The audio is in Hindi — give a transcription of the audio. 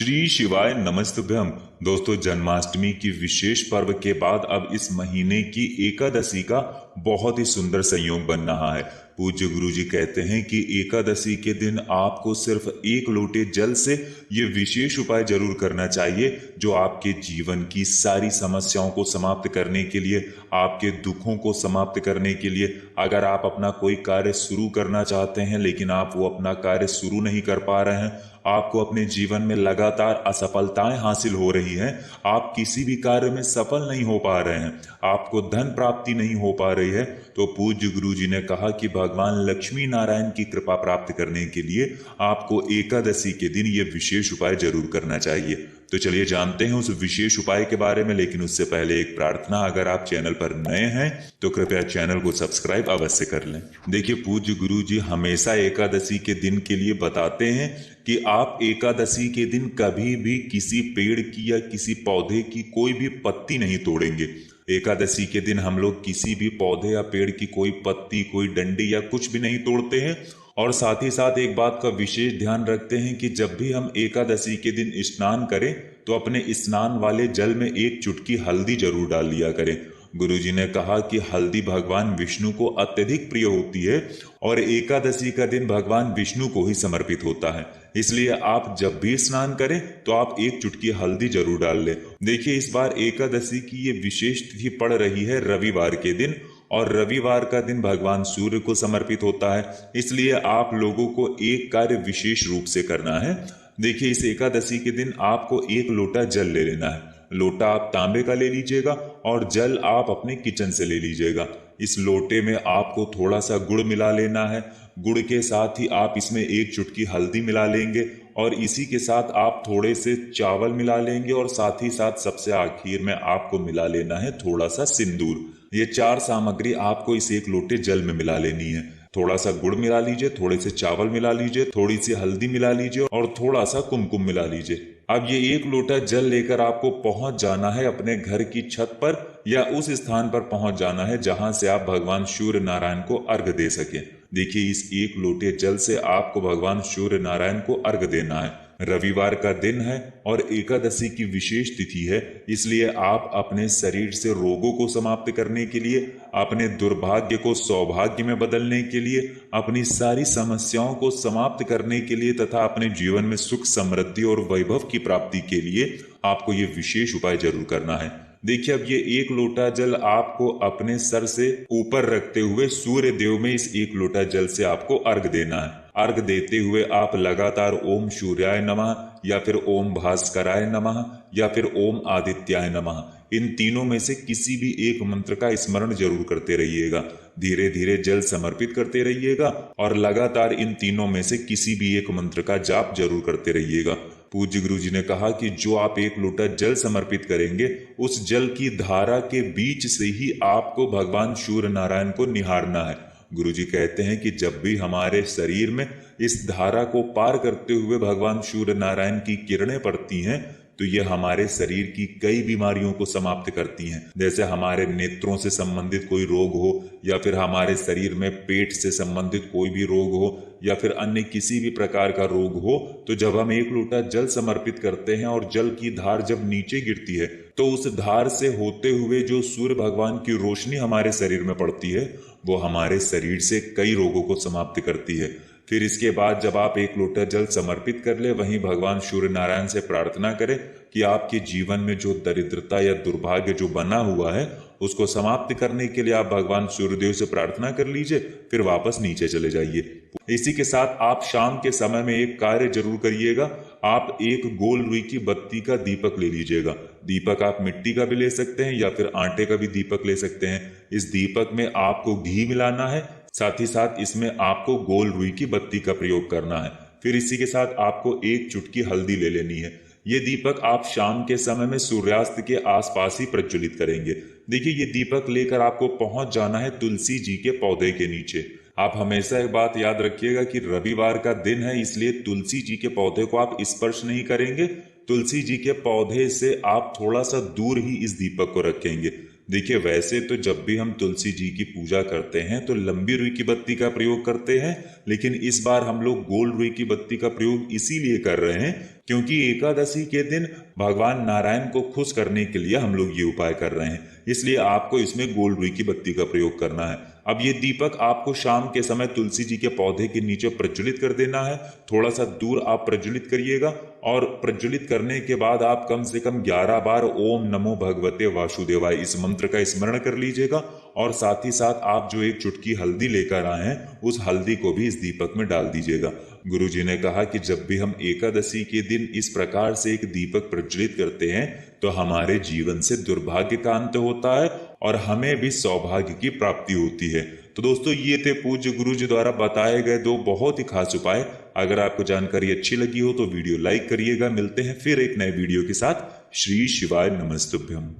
श्री शिवाय नमस्तुभ्यम। दोस्तों, जन्माष्टमी की विशेष पर्व के बाद अब इस महीने की एकादशी का बहुत ही सुंदर संयोग बन रहा है। पूज्य गुरु जी कहते हैं कि एकादशी के दिन आपको सिर्फ एक लोटे जल से ये विशेष उपाय जरूर करना चाहिए, जो आपके जीवन की सारी समस्याओं को समाप्त करने के लिए, आपके दुखों को समाप्त करने के लिए, अगर आप अपना कोई कार्य शुरू करना चाहते हैं लेकिन आप वो अपना कार्य शुरू नहीं कर पा रहे हैं, आपको अपने जीवन में लगातार असफलताएं हासिल हो रही हैं, आप किसी भी कार्य में सफल नहीं हो पा रहे हैं, आपको धन प्राप्ति नहीं हो पा रही है, तो पूज्य गुरु जी ने कहा कि भगवान लक्ष्मी नारायण की कृपा प्राप्त करने के लिए आपको एकादशी के दिन ये विशेष उपाय जरूर करना चाहिए। तो चलिए जानते हैं उस विशेष उपाय के बारे में, लेकिन उससे पहले एक प्रार्थना, अगर आप चैनल पर नए हैं तो कृपया चैनल को सब्सक्राइब अवश्य कर लें। देखिए, पूज्य गुरु जी हमेशा एकादशी के दिन के लिए बताते हैं कि आप एकादशी के दिन कभी भी किसी पेड़ की या किसी पौधे की कोई भी पत्ती नहीं तोड़ेंगे। एकादशी के दिन हम लोग किसी भी पौधे या पेड़ की कोई पत्ती, कोई डंडी या कुछ भी नहीं तोड़ते हैं। और साथ ही साथ एक बात का विशेष ध्यान रखते हैं कि जब भी हम एकादशी के दिन स्नान करें तो अपने स्नान वाले जल में एक चुटकी हल्दी जरूर डाल लिया करें। गुरुजी ने कहा कि हल्दी भगवान विष्णु को अत्यधिक प्रिय होती है और एकादशी का दिन भगवान विष्णु को ही समर्पित होता है, इसलिए आप जब भी स्नान करें तो आप एक चुटकी हल्दी जरूर डाल लें। देखिए, इस बार एकादशी की ये विशेष तिथि पड़ रही है रविवार के दिन, और रविवार का दिन भगवान सूर्य को समर्पित होता है, इसलिए आप लोगों को एक कार्य विशेष रूप से करना है। देखिए, इस एकादशी के दिन आपको एक लोटा जल ले लेना है। लोटा आप तांबे का ले लीजिएगा और जल आप अपने किचन से ले लीजिएगा। इस लोटे में आपको थोड़ा सा गुड़ मिला लेना है। गुड़ के साथ ही आप इसमें एक चुटकी हल्दी मिला लेंगे और इसी के साथ आप थोड़े से चावल मिला लेंगे और साथ ही साथ सबसे आखिर में आपको मिला लेना है थोड़ा सा सिंदूर। ये चार सामग्री आपको इस एक लोटे जल में मिला लेनी है। थोड़ा सा गुड़ मिला लीजिए, थोड़े से चावल मिला लीजिए, थोड़ी सी हल्दी मिला लीजिए और थोड़ा सा कुमकुम मिला लीजिए। अब ये एक लोटा जल लेकर आपको पहुंच जाना है अपने घर की छत पर या उस स्थान पर पहुंच जाना है जहां से आप भगवान सूर्य नारायण को अर्घ दे सके। देखिए, इस एक लोटे जल से आपको भगवान सूर्य नारायण को अर्घ देना है। रविवार का दिन है और एकादशी की विशेष तिथि है, इसलिए आप अपने शरीर से रोगों को समाप्त करने के लिए, अपने दुर्भाग्य को सौभाग्य में बदलने के लिए, अपनी सारी समस्याओं को समाप्त करने के लिए तथा अपने जीवन में सुख, समृद्धि और वैभव की प्राप्ति के लिए आपको ये विशेष उपाय जरूर करना है। देखिए, अब ये एक लोटा जल आपको अपने सर से ऊपर रखते हुए सूर्य देव में इस एक लोटा जल से आपको अर्घ देना है। अर्घ देते हुए आप लगातार ओम सूर्याय नमः या फिर ओम भास्कराय नमः या फिर ओम आदित्याय नमः, इन तीनों में से किसी भी एक मंत्र का स्मरण जरूर करते रहिएगा। धीरे धीरे जल समर्पित करते रहिएगा और लगातार इन तीनों में से किसी भी एक मंत्र का जाप जरूर करते रहिएगा। पूज्य गुरु जी ने कहा कि जो आप एक लोटा जल समर्पित करेंगे, उस जल की धारा के बीच से ही आपको भगवान सूर्य नारायण को निहारना है। गुरु जी कहते हैं कि जब भी हमारे शरीर में इस धारा को पार करते हुए भगवान सूर्य नारायण की किरणें पड़ती हैं, तो ये हमारे शरीर की कई बीमारियों को समाप्त करती हैं। जैसे हमारे नेत्रों से संबंधित कोई रोग हो या फिर हमारे शरीर में पेट से संबंधित कोई भी रोग हो या फिर अन्य किसी भी प्रकार का रोग हो, तो जब हम एक लोटा जल समर्पित करते हैं और जल की धार जब नीचे गिरती है तो उस धार से होते हुए जो सूर्य भगवान की रोशनी हमारे शरीर में पड़ती है, वो हमारे शरीर से कई रोगों को समाप्त करती है। फिर इसके बाद जब आप एक लोटा जल समर्पित कर ले, वहीं भगवान सूर्य नारायण से प्रार्थना करें कि आपके जीवन में जो दरिद्रता या दुर्भाग्य जो बना हुआ है उसको समाप्त करने के लिए आप भगवान सूर्यदेव से प्रार्थना कर लीजिए। फिर वापस नीचे चले जाइए। इसी के साथ आप शाम के समय में एक कार्य जरूर करिएगा। आप एक गोल रुई की बत्ती का दीपक ले लीजिएगा। दीपक आप मिट्टी का भी ले सकते हैं या फिर आटे का भी दीपक ले सकते हैं। इस दीपक में आपको घी मिलाना है, साथ ही साथ इसमें आपको गोल रुई की बत्ती का प्रयोग करना है। फिर इसी के साथ आपको एक चुटकी हल्दी ले लेनी है। ये दीपक आप शाम के समय में सूर्यास्त के आसपास ही प्रज्वलित करेंगे। देखिए, ये दीपक लेकर आपको पहुंच जाना है तुलसी जी के पौधे के नीचे। आप हमेशा एक बात याद रखिएगा कि रविवार का दिन है, इसलिए तुलसी जी के पौधे को आप स्पर्श नहीं करेंगे। तुलसी जी के पौधे से आप थोड़ा सा दूर ही इस दीपक को रखेंगे। देखिए, वैसे तो जब भी हम तुलसी जी की पूजा करते हैं तो लंबी रुई की बत्ती का प्रयोग करते हैं, लेकिन इस बार हम लोग गोल रुई की बत्ती का प्रयोग इसीलिए कर रहे हैं क्योंकि एकादशी के दिन भगवान नारायण को खुश करने के लिए हम लोग ये उपाय कर रहे हैं, इसलिए आपको इसमें गोल्ड रुई की बत्ती का प्रयोग करना है। अब ये दीपक आपको शाम के समय तुलसी जी के पौधे के नीचे प्रज्वलित कर देना है। थोड़ा सा दूर आप प्रज्वलित करिएगा और प्रज्वलित करने के बाद आप कम से कम 11 बार ओम नमो भगवते वासुदेवाय इस मंत्र का स्मरण कर लीजिएगा। और साथ ही साथ आप जो एक चुटकी हल्दी लेकर आए हैं उस हल्दी को भी इस दीपक में डाल दीजिएगा। गुरु जी ने कहा कि जब भी हम एकादशी के दिन इस प्रकार से एक दीपक प्रज्वलित करते हैं तो हमारे जीवन से दुर्भाग्य का अंत होता है और हमें भी सौभाग्य की प्राप्ति होती है। तो दोस्तों, ये थे पूज्य गुरु जी द्वारा बताए गए 2 बहुत ही खास उपाय। अगर आपको जानकारी अच्छी लगी हो तो वीडियो लाइक करिएगा। मिलते हैं फिर एक नए वीडियो के साथ। श्री शिवाय नमस्तुभ्यम।